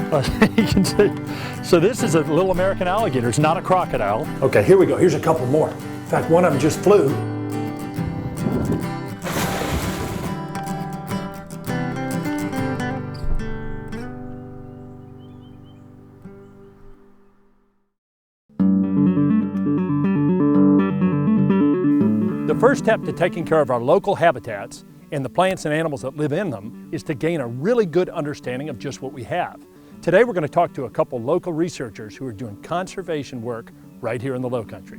You can see. So this is a little American alligator. It's not a crocodile. Okay, here we go. Here's a couple more. In fact, one of them just flew. The first step to taking care of our local habitats and the plants and animals that live in them is to gain a really good understanding of just what we have. Today we're going to talk to a couple local researchers who are doing conservation work right here in the Lowcountry.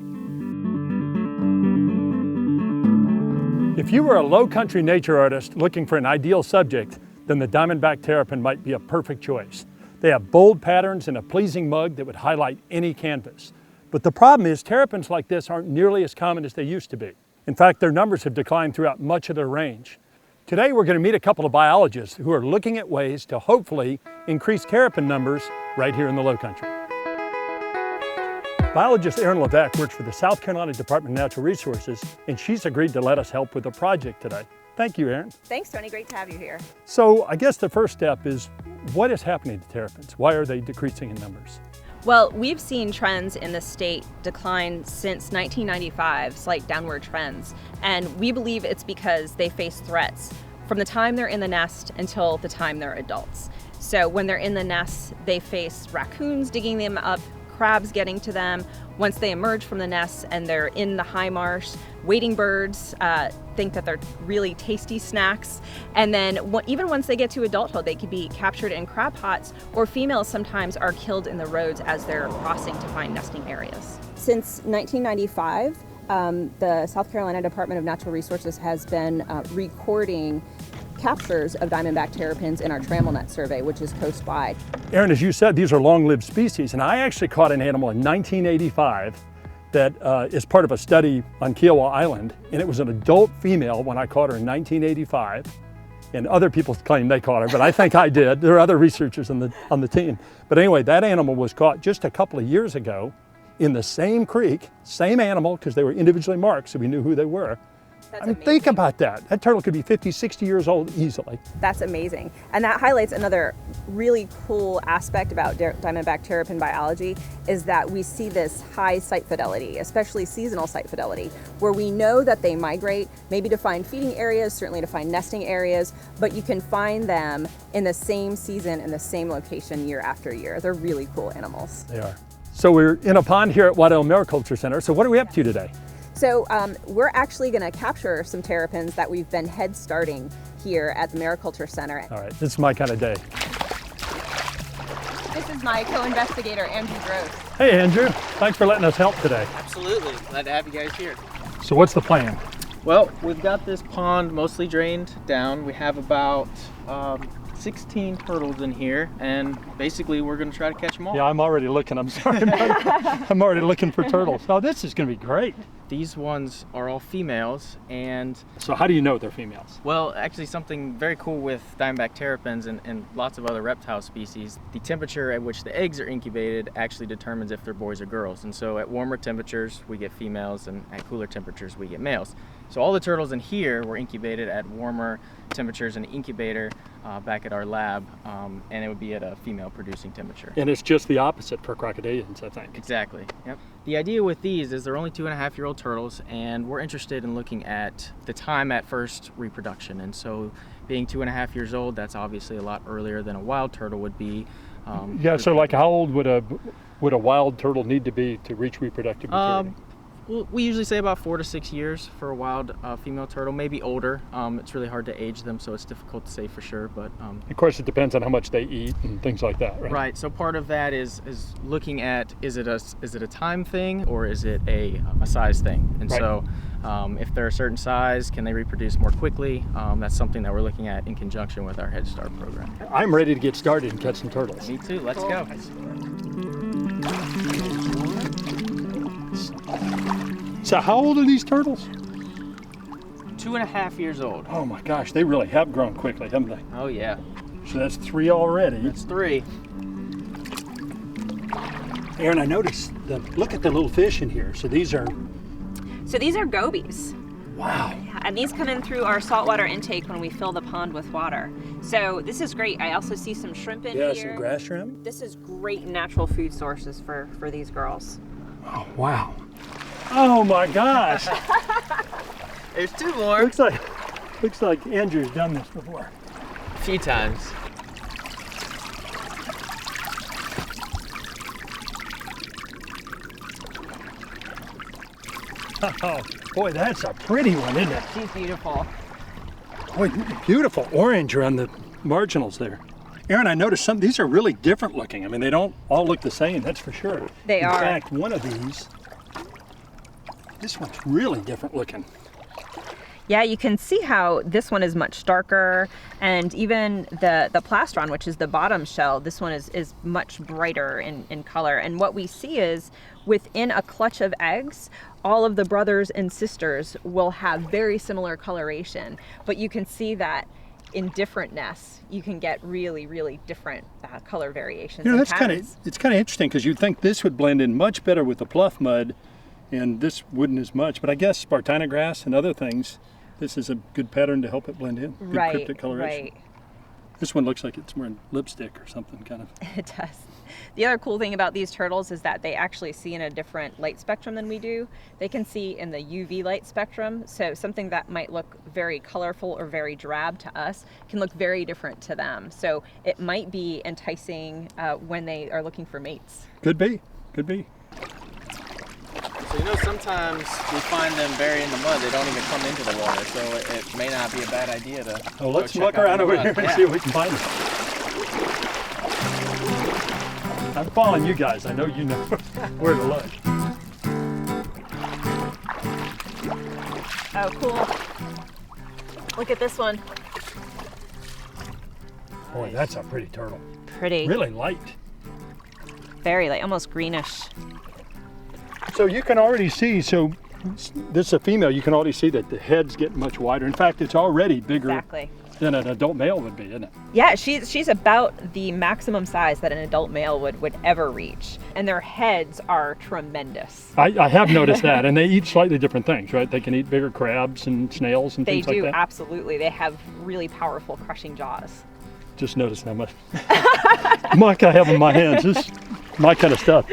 If you were a Lowcountry nature artist looking for an ideal subject, then the Diamondback Terrapin might be a perfect choice. They have bold patterns and a pleasing mug that would highlight any canvas. But the problem is terrapins like this aren't nearly as common as they used to be. In fact, their numbers have declined throughout much of their range. Today we're going to meet a couple of biologists who are looking at ways to hopefully increase terrapin numbers right here in the Lowcountry. Biologist Erin Levesque works for the South Carolina Department of Natural Resources, and she's agreed to let us help with the project today. Thank you, Erin. Thanks, Tony. Great to have you here. So I guess the first step is, what is happening to terrapins? Why are they decreasing in numbers? Well, we've seen trends in the state decline since 1995, slight downward trends, and we believe it's because they face threats from the time they're in the nest until the time they're adults. So when they're in the nest, they face raccoons digging them up, crabs getting to them. Once they emerge from the nest and they're in the high marsh, wading birds think that they're really tasty snacks. And then even once they get to adulthood, they could be captured in crab pots, or females sometimes are killed in the roads as they're crossing to find nesting areas. Since 1995, the South Carolina Department of Natural Resources has been recording captures of Diamondback terrapins in our trammel net survey, which is coast-wide. Erin, as you said, these are long-lived species, and I actually caught an animal in 1985 that is part of a study on Kiowa Island, and it was an adult female when I caught her in 1985, and other people claim they caught her, but I think I did. There are other researchers on the team. But anyway, that animal was caught just a couple of years ago in the same creek, same animal, because they were individually marked, so we knew who they were. That's I mean, amazing. think about that. That turtle could be 50, 60 years old easily. That's amazing. And that highlights another really cool aspect about Diamondback terrapin biology is that we see this high site fidelity, especially seasonal site fidelity, where we know that they migrate, maybe to find feeding areas, certainly to find nesting areas, but you can find them in the same season in the same location year after year. They're really cool animals. They are. So we're in a pond here at Waddell Mariculture Center. So what are we up to today? So we're actually going to capture some terrapins that we've been head starting here at the Mariculture Center. All right, this is my kind of day. This is my co-investigator, Andrew Gross. Hey Andrew, thanks for letting us help today. Absolutely, glad to have you guys here. So what's the plan? Well, we've got this pond mostly drained down. We have about 16 turtles in here, and basically we're going to try to catch them all. Yeah, I'm already looking. I'm sorry. I'm already looking for turtles. Oh, this is going to be great. These ones are all females, and So how do you know they're females? well, actually something very cool with Diamondback terrapins and lots of other reptile species, the temperature at which the eggs are incubated actually determines if they're boys or girls. And so at warmer temperatures we get females, and at cooler temperatures we get males. So all the turtles in here were incubated at warmer temperatures in the incubator back at our lab, and it would be at a female producing temperature. And it's just the opposite for crocodilians, I think. Exactly. Yep. The idea with these is they're only 2.5-year-old turtles, and we're interested in looking at the time at first reproduction. And so being 2.5 years old, that's obviously a lot earlier than a wild turtle would be. Yeah, so like how old would a wild turtle need to be to reach reproductive maturity? Well, we usually say about 4 to 6 years for a wild female turtle, maybe older. It's really hard to age them, so it's difficult to say for sure. But Of course, it depends on how much they eat and things like that, right? right. So part of that is looking at is it a time thing or is it a size thing? And Right. so if they're a certain size, can they reproduce more quickly? That's something that we're looking at in conjunction with our Head Start program. I'm ready to get started and catch some turtles. Me too. Let's go. So how old are these turtles? 2.5 years old. Oh my gosh, they really have grown quickly, haven't they? Oh yeah. So that's 3 already. That's 3. Erin, I noticed look at the little fish in here. So these are So these are gobies. Wow. Yeah, and these come in through our saltwater intake when we fill the pond with water. So this is great. I also see some shrimp in here. Yeah, some grass shrimp. This is great natural food sources for these girls. Oh, wow. Oh my gosh. There's 2 more. Looks like Andrew's done this before. A few times. Oh, boy, that's a pretty one, isn't it? She's beautiful. Boy, beautiful orange around the marginals there. Aaron, I noticed these are really different looking. I mean, they don't all look the same, that's for sure. They are. In fact, one of these, this one's really different looking. Yeah, you can see how this one is much darker, and even the plastron, which is the bottom shell, this one is much brighter in color. And what we see is within a clutch of eggs, all of the brothers and sisters will have very similar coloration, but you can see that in different nests, you can get really, really different color variations. You know, and it's kind of interesting because you'd think this would blend in much better with the pluff mud, and this wouldn't as much. But I guess Spartina grass and other things, this is a good pattern to help it blend in. Good cryptic coloration. Right. This one looks like it's wearing lipstick or something, kind of. It does. The other cool thing about these turtles is that they actually see in a different light spectrum than we do. They can see in the UV light spectrum, so something that might look very colorful or very drab to us can look very different to them. So it might be enticing when they are looking for mates. Could be, could be. So you know, sometimes we find them buried in the mud. They don't even come into the water, so it may not be a bad idea to. Oh, let's go look check out around the over mud. here and Yeah. see if we can find them. I'm following you guys. I know you know where to look. Oh, cool. Look at this one. Boy, that's a pretty turtle. Pretty. Really light. Very light, almost greenish. So you can already see, so this is a female, you can already see that the head's getting much wider. In fact, it's already bigger Exactly. than an adult male would be, isn't it? Yeah, she's about the maximum size that an adult male would ever reach. And their heads are tremendous. I have noticed that, and they eat slightly different things, right? They can eat bigger crabs and snails and They things like do, that. absolutely. They have really powerful crushing jaws. Just noticed how much muck I have in my hands. This is my kind of stuff.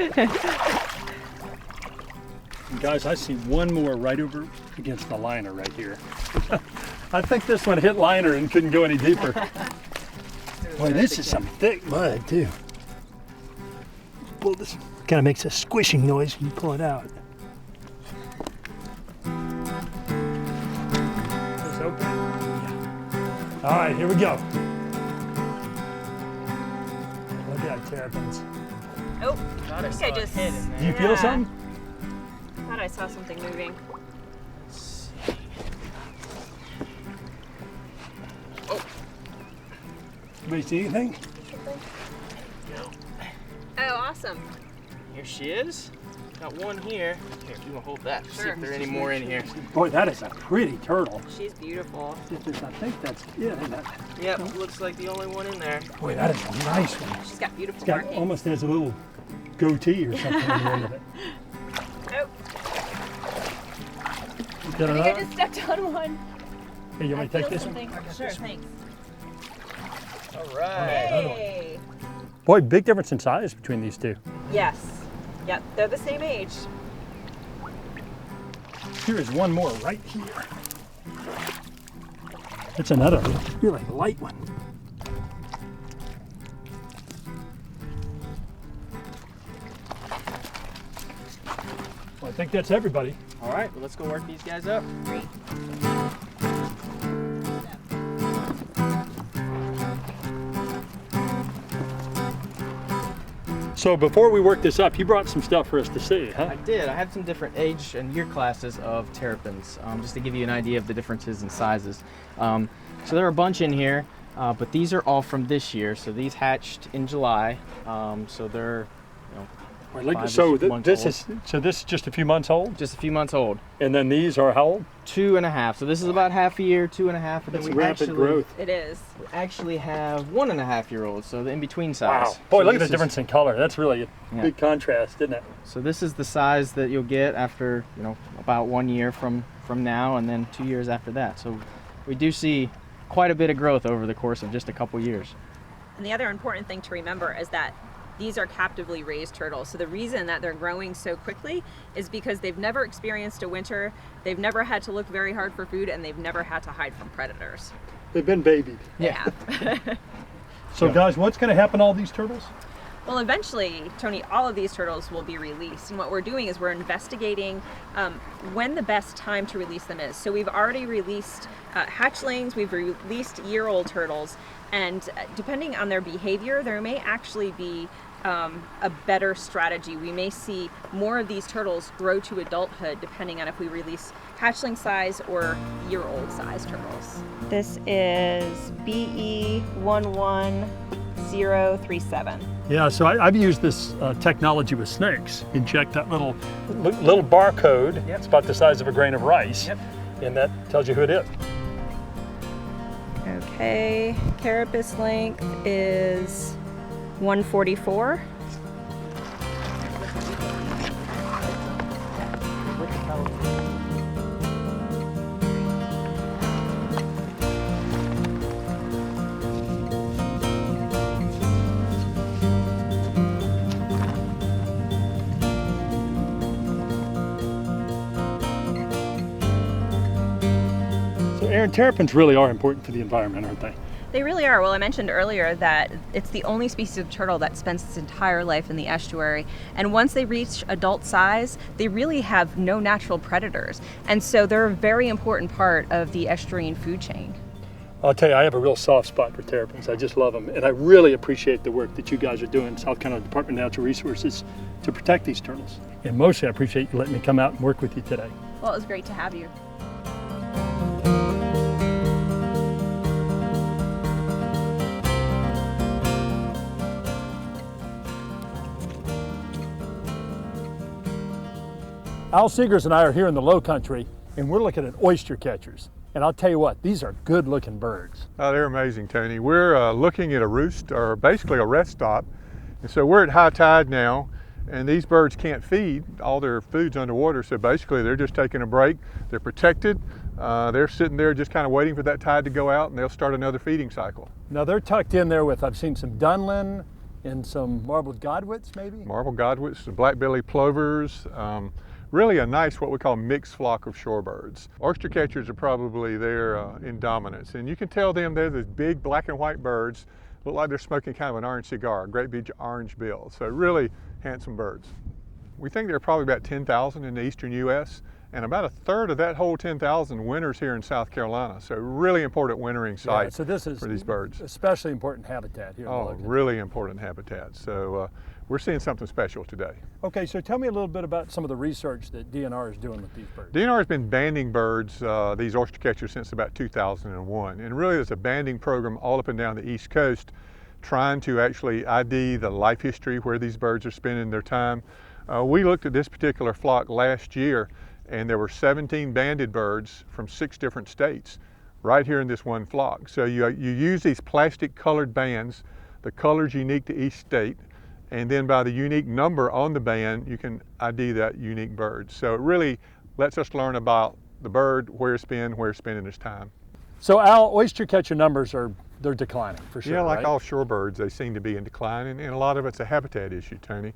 And guys, I see one more right over against the liner right here. I think this one hit liner and couldn't go any deeper. Boy, this is some thick mud too. Pull this, kind of makes a squishing noise when you pull it out. Is this open? Yeah. All right, here we go. Look at that terrapins. Oh, Thought I think I just hit in there. Do you feel something? thought I saw something moving. Anybody see anything? Oh, awesome. Here she is. Got one here. Here, if you want to hold that. See Sure. if there are any more in here. Boy, that is a pretty turtle. She's beautiful. I think that's it. Isn't it? Yep, looks like the only one in there. Boy, that is a nice one. She's got beautiful It's got markings. almost has a little goatee or something on the end of it. Oh, Got I think I another? just stepped on one. Hey, you want me to take this one? Sure, thanks. All right. Hey. Boy, big difference in size between these two. Yes. Yep, they're the same age. Here is one more right here. It's another really light one. Well, I think that's everybody. All right, well, let's go work these guys up. Great. So before we work this up, you brought some stuff for us to see, huh? I did. I had some different age and year classes of terrapins, just to give you an idea of the differences in sizes. So there are a bunch in here, but these are all from this year. So these hatched in July, so they're Well, look, 5-ish so months this old. is just a few months old, Just a few months old. and then these are how old? 2.5. So this is about half a year, 2.5. And then That's we rapid growth. It is. actually have 1.5-year-olds, so the in-between size. Wow, boy, So look at the this difference in color. That's really a Yeah. big contrast, isn't it? So this is the size that you'll get after, about 1 year from now, and then 2 years after that. So we do see quite a bit of growth over the course of just a couple years. And the other important thing to remember is that these are captively raised turtles. So the reason that they're growing so quickly is because they've never experienced a winter, they've never had to look very hard for food, and they've never had to hide from predators. They've been babied. Yeah. So guys, what's going to happen to all these turtles? Well, eventually, Tony, all of these turtles will be released. And what we're doing is we're investigating when the best time to release them is. So we've already released hatchlings, we've released year-old turtles, and depending on their behavior, there may actually be a better strategy. We may see more of these turtles grow to adulthood depending on if we release hatchling size or year-old size turtles. This is BE11037. Yeah, so I've used this technology with snakes. You can check that little barcode. Yep. It's about the size of a grain of rice. Yep. And that tells you who it is. Okay, carapace length is 144. So Aaron, terrapins really are important for the environment, aren't they? They really are. Well, I mentioned earlier that it's the only species of turtle that spends its entire life in the estuary. And once they reach adult size, they really have no natural predators. And so they're a very important part of the estuarine food chain. I'll tell you, I have a real soft spot for terrapins. I just love them. And I really appreciate the work that you guys are doing, South Carolina Department of Natural Resources, to protect these turtles. And mostly I appreciate you letting me come out and work with you today. Well, it was great to have you. Al Seegers and I are here in the Lowcountry, and we're looking at oyster catchers. And I'll tell you what, these are good looking birds. Oh, they're amazing, Tony. We're looking at a roost, or basically a rest stop. And so we're at high tide now, and these birds can't feed. All their food's underwater, so basically they're just taking a break. They're protected. They're sitting there just kind of waiting for that tide to go out, and they'll start another feeding cycle. Now they're tucked in there with, I've seen some dunlin and some marbled godwits maybe? Marbled godwits, the black-bellied plovers, really a nice what we call mixed flock of shorebirds. Oyster catchers are probably there in dominance, and you can tell them they're these big black and white birds, look like they're smoking kind of an orange cigar, a great big orange bill. So really handsome birds. We think there are probably about 10,000 in the eastern U.S., and about a third of that whole 10,000 winters here in South Carolina. So really important wintering site so this is for these birds. Especially important habitat here in the Oh, Lowcountry. really important habitat. So we're seeing something special today. Okay, so tell me a little bit about some of the research that DNR is doing with these birds. DNR has been banding birds, these oyster catchers, since about 2001. And really there's a banding program all up and down the East Coast trying to actually ID the life history where these birds are spending their time. We looked at this particular flock last year, and there were 17 banded birds from 6 different states right here in this one flock. So you use these plastic colored bands, the colors unique to each state, and then by the unique number on the band, you can ID that unique bird. So it really lets us learn about the bird, where it's been, where it's spending its time. So Al, oyster catcher numbers they're declining for sure, Yeah, like right? all shorebirds, they seem to be in decline, and a lot of it's a habitat issue, Tony.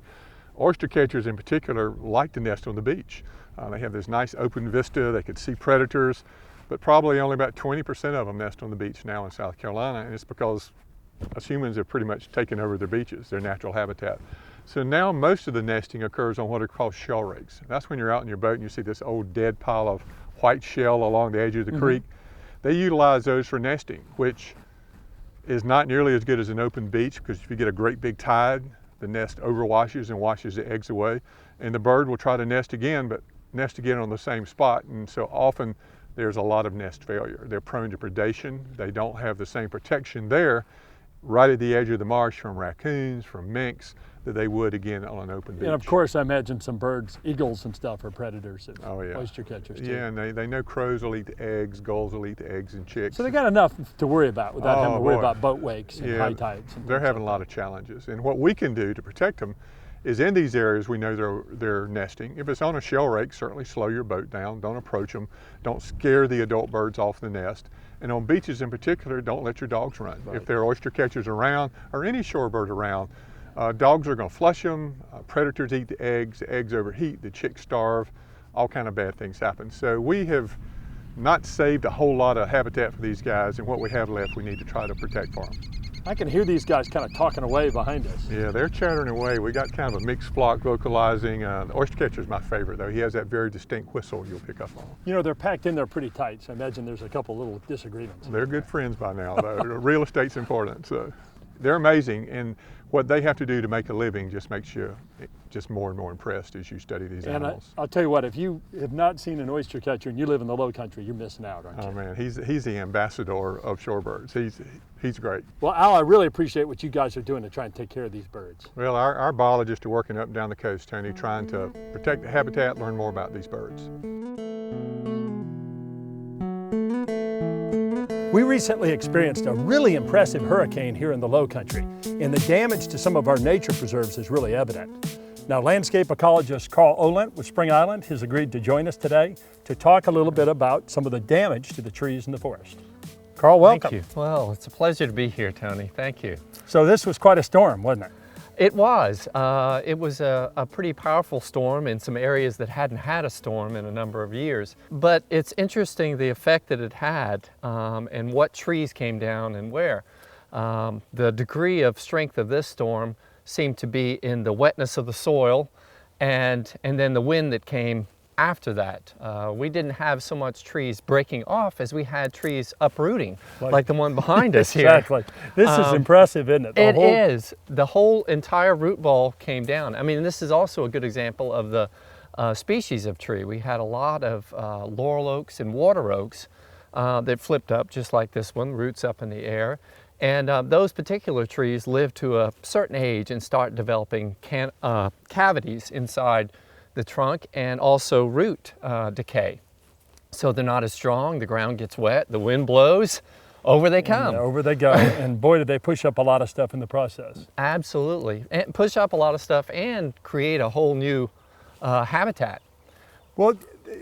Oyster catchers in particular like to nest on the beach. They have this nice open vista, they could see predators, but probably only about 20% of them nest on the beach now in South Carolina, and it's because us humans have pretty much taken over their beaches, their natural habitat. So now most of the nesting occurs on what are called shell rakes. That's when you're out in your boat and you see this old dead pile of white shell along the edge of the creek. They utilize those for nesting, which is not nearly as good as an open beach, because if you get a great big tide, the nest overwashes and washes the eggs away, and the bird will try to nest again, but nest again on the same spot, and so often there's a lot of nest failure. They're prone to predation. They don't have the same protection there, right at the edge of the marsh from raccoons, from minks, that they would again on an open beach. And of course, I imagine some birds, eagles and stuff, are predators of Oh yeah. oyster catchers too. Yeah, and they know crows will eat the eggs, gulls will eat the eggs and chicks. So they got enough to worry about without having to worry boy. about boat wakes and Yeah, high tides. And they're things having a like lot of challenges. And what we can do to protect them is in these areas we know they're nesting. If it's on a shell rake, certainly slow your boat down. Don't approach them. Don't scare the adult birds off the nest. And on beaches in particular, don't let your dogs run. Right. If there are oyster catchers around or any shorebird around, dogs are going to flush them. Predators eat the eggs overheat, the chicks starve, all kind of bad things happen. So we have not saved a whole lot of habitat for these guys, and what we have left we need to try to protect for them. I can hear these guys kind of talking away behind us. Yeah, they're chattering away. We got kind of a mixed flock vocalizing. The oyster catcher is my favorite though. He has that very distinct whistle you'll pick up on. You know, they're packed in there pretty tight, so I imagine there's a couple little disagreements. They're good friends by now though. Real estate's important, so they're amazing, and what they have to do to make a living just makes you just more and more impressed as you study these And animals. I'll tell you what, if you have not seen an oyster catcher and you live in the Lowcountry, you're missing out, aren't you? Oh man, he's the ambassador of shorebirds. He's great. Well, Al, I really appreciate what you guys are doing to try and take care of these birds. Well, our biologists are working up and down the coast, Tony, trying to protect the habitat, learn more about these birds. We recently experienced a really impressive hurricane here in the Lowcountry, and the damage to some of our nature preserves is really evident. Now, landscape ecologist Carl Olent with Spring Island has agreed to join us today to talk a little bit about some of the damage to the trees in the forest. Carl, welcome. Thank you. Well, it's a pleasure to be here, Tony. Thank you. So this was quite a storm, wasn't it? It was. It was a pretty powerful storm in some areas that hadn't had a storm in a number of years. But it's interesting the effect that it had and what trees came down and where. The degree of strength of this storm seemed to be in the wetness of the soil and then the wind that came after that. We didn't have so much trees breaking off as we had trees uprooting, like the one behind us here. Exactly. This is impressive, isn't it? It is. The whole entire root ball came down. I mean, this is also a good example of the species of tree. We had a lot of laurel oaks and water oaks that flipped up just like this one, roots up in the air. And those particular trees live to a certain age and start developing cavities inside the trunk and also root decay. So they're not as strong, the ground gets wet, the wind blows, over they come. And over they go, and boy did they push up a lot of stuff in the process. Absolutely, and push up a lot of stuff and create a whole new habitat. Well,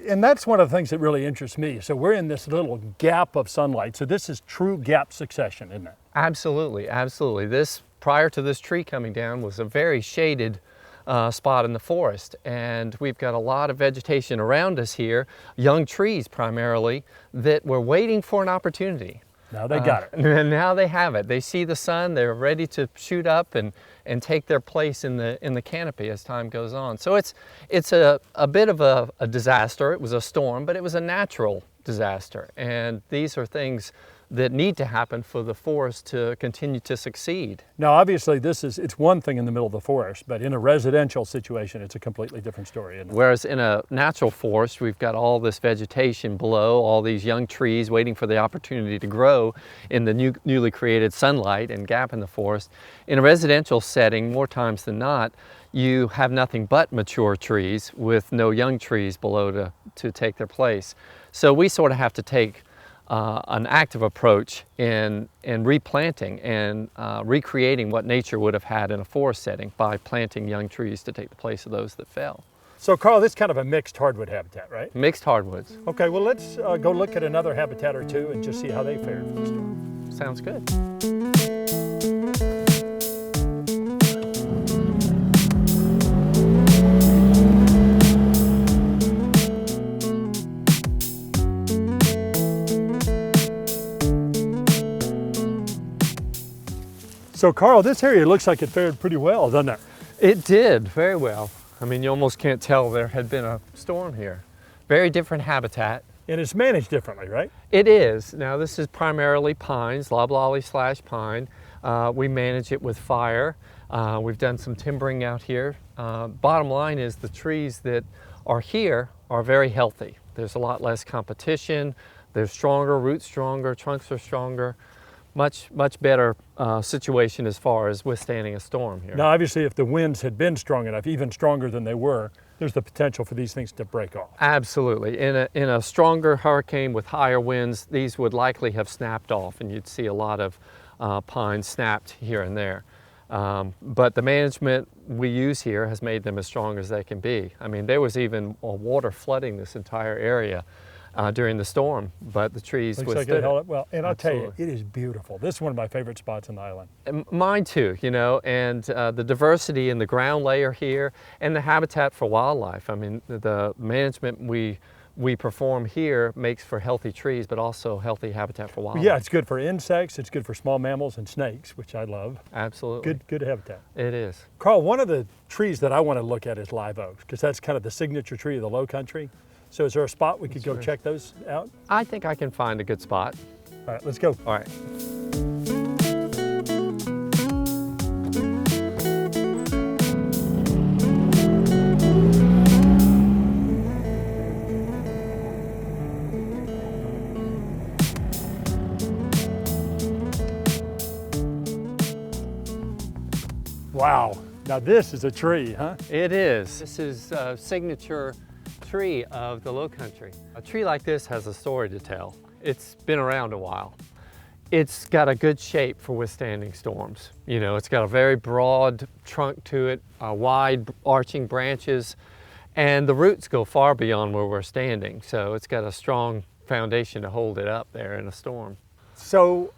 and that's one of the things that really interests me. So we're in this little gap of sunlight, so this is true gap succession, isn't it? Absolutely, absolutely. This, prior to this tree coming down, was a very shaded spot in the forest, and we've got a lot of vegetation around us here, young trees primarily, that were waiting for an opportunity. Now they got it. And now they have it. They see the sun, they're ready to shoot up and take their place in the canopy as time goes on. So it's a bit of a disaster. It was a storm, but it was a natural disaster, and these are things that need to happen for the forest to continue to succeed. Now obviously it's one thing in the middle of the forest, but in a residential situation it's a completely different story, isn't it? Whereas in a natural forest, we've got all this vegetation below, all these young trees waiting for the opportunity to grow in the newly created sunlight and gap in the forest. In a residential setting, more times than not, you have nothing but mature trees with no young trees below to take their place. So we sort of have to take an active approach in replanting and recreating what nature would have had in a forest setting by planting young trees to take the place of those that fell. So Carl, this is kind of a mixed hardwood habitat, right? Mixed hardwoods. Okay, well let's go look at another habitat or two and just see how they fared for the storm. Sounds good. So Carl, this area looks like it fared pretty well, doesn't it? It did very well. I mean, you almost can't tell there had been a storm here. Very different habitat. And it's managed differently, right? It is. Now this is primarily pines, loblolly / pine. We manage it with fire. We've done some timbering out here. Bottom line is the trees that are here are very healthy. There's a lot less competition. They're stronger, roots stronger, trunks are stronger. much better situation as far as withstanding a storm here. Now, obviously, if the winds had been strong enough, even stronger than they were, there's the potential for these things to break off. Absolutely. In a stronger hurricane with higher winds, these would likely have snapped off, and you'd see a lot of pines snapped here and there. But the management we use here has made them as strong as they can be. I mean, there was even water flooding this entire area during the storm, but the trees Looks like withstood it held it. up well. And I'll tell you, Absolutely. it is beautiful. This is one of my favorite spots on the island. Mine too, you know, and the diversity in the ground layer here and the habitat for wildlife. I mean, the management we perform here makes for healthy trees, but also healthy habitat for wildlife. Yeah, it's good for insects, it's good for small mammals and snakes, which I love. Absolutely. Good habitat. It is. Carl, one of the trees that I want to look at is live oaks, because that's kind of the signature tree of the Lowcountry. So is there a spot we could go check those out? I think I can find a good spot. All right, let's go. All right. Wow, now this is a tree, huh? It is. This is a signature tree of the Lowcountry. A tree like this has a story to tell. It's been around a while. It's got a good shape for withstanding storms. You know, it's got a very broad trunk to it, wide arching branches, and the roots go far beyond where we're standing. So it's got a strong foundation to hold it up there in a storm. So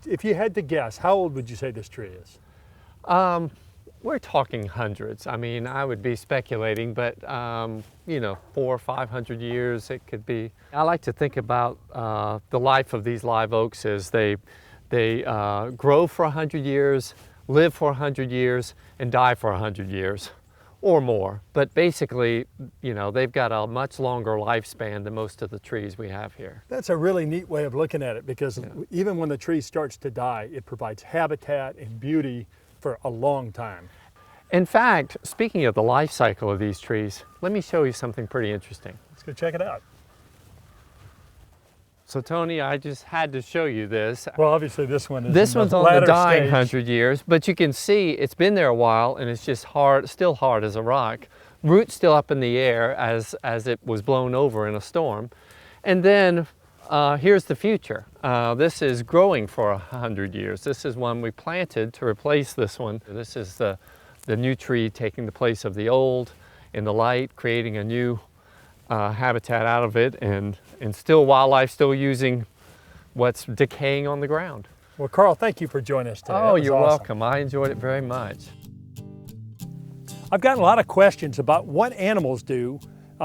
if you had to guess, how old would you say this tree is? We're talking hundreds. I mean, I would be speculating, but you know, 400 or 500 years it could be. I like to think about the life of these live oaks as they grow for 100 years, live for 100 years, and die for 100 years or more. But basically, you know, they've got a much longer lifespan than most of the trees we have here. That's a really neat way of looking at it, because even when the tree starts to die, it provides habitat and beauty for a long time. In fact, speaking of the life cycle of these trees, let me show you something pretty interesting. Let's go check it out. So Tony, I just had to show you this. Well, obviously this one is This in one's the on the latter dying stage. 100 years, but you can see it's been there a while and it's just hard, still hard as a rock. Roots still up in the air as it was blown over in a storm. And then here's the future. This is growing for 100 years. This is one we planted to replace this one. This is the new tree taking the place of the old in the light, creating a new habitat out of it, and still wildlife still using what's decaying on the ground. Well, Carl, thank you for joining us today. That Oh, was you're awesome. welcome. I enjoyed it very much. I've gotten a lot of questions about what animals do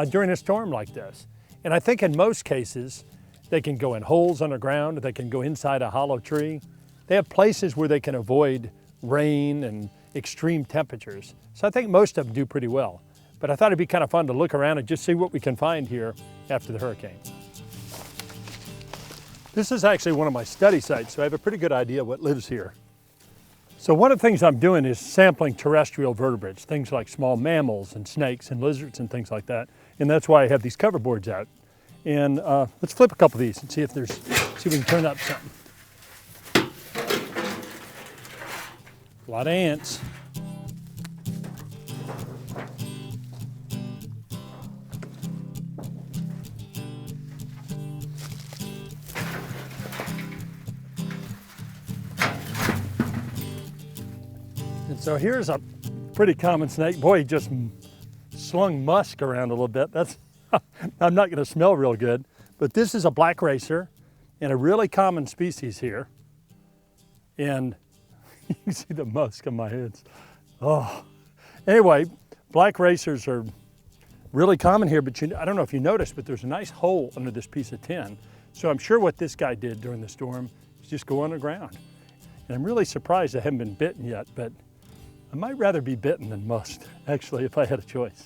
during a storm like this. And I think in most cases, they can go in holes underground, they can go inside a hollow tree. They have places where they can avoid rain and extreme temperatures. So I think most of them do pretty well. But I thought it'd be kind of fun to look around and just see what we can find here after the hurricane. This is actually one of my study sites, so I have a pretty good idea what lives here. So one of the things I'm doing is sampling terrestrial vertebrates, things like small mammals and snakes and lizards and things like that. And that's why I have these cover boards out. And let's flip a couple of these and see if we can turn up something. A lot of ants. And so here's a pretty common snake. Boy, he just slung musk around a little bit. That's I'm not going to smell real good, but this is a black racer and a really common species here. And you can see the musk on my hands. Oh, anyway, black racers are really common here, but I don't know if you noticed, but there's a nice hole under this piece of tin. So I'm sure what this guy did during the storm is just go underground. And I'm really surprised I haven't been bitten yet, but I might rather be bitten than musked, actually, if I had a choice.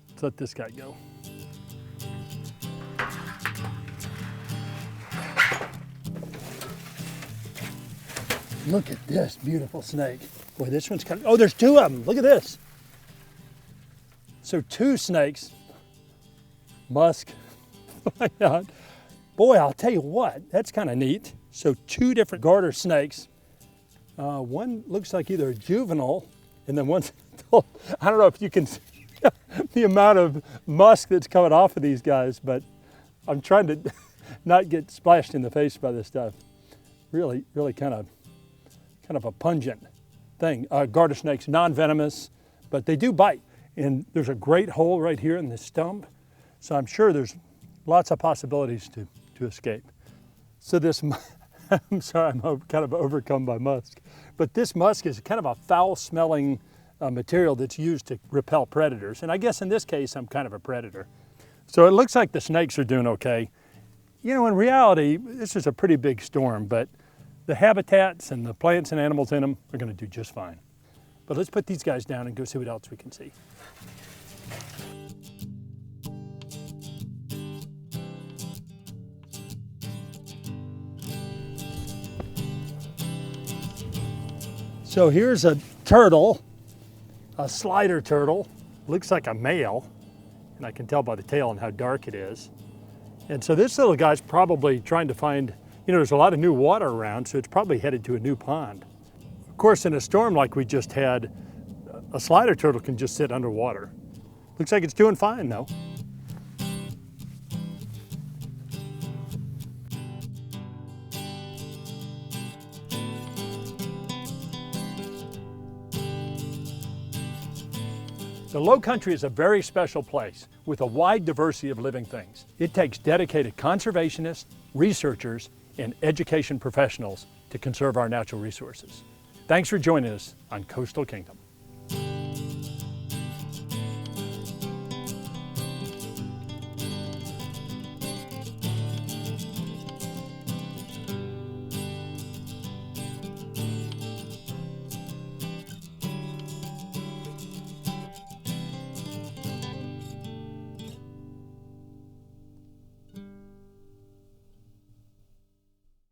Let's let this guy go. Look at this beautiful snake. Boy, this one's kind of, oh, there's two of them. Look at this. So 2 snakes, musk. Oh my God. Boy, I'll tell you what, that's kind of neat. So 2 different garter snakes. One looks like either a juvenile, and then one's adult. I don't know if you can see the amount of musk that's coming off of these guys, but I'm trying to not get splashed in the face by this stuff. Really kind of a pungent thing. Garter snakes, non-venomous, but they do bite. And there's a great hole right here in the stump, so I'm sure there's lots of possibilities to escape. So this, I'm sorry, I'm kind of overcome by musk, but this musk is kind of a foul-smelling material that's used to repel predators. And I guess in this case, I'm kind of a predator. So it looks like the snakes are doing okay. You know, in reality, this is a pretty big storm, but the habitats and the plants and animals in them are going to do just fine. But let's put these guys down and go see what else we can see. So here's a turtle, a slider turtle. Looks like a male, and I can tell by the tail and how dark it is. And so this little guy's probably trying to find, you know, there's a lot of new water around, so it's probably headed to a new pond. Of course, in a storm like we just had, a slider turtle can just sit underwater. Looks like it's doing fine though. The Lowcountry is a very special place with a wide diversity of living things. It takes dedicated conservationists, researchers, and education professionals to conserve our natural resources. Thanks for joining us on Coastal Kingdom.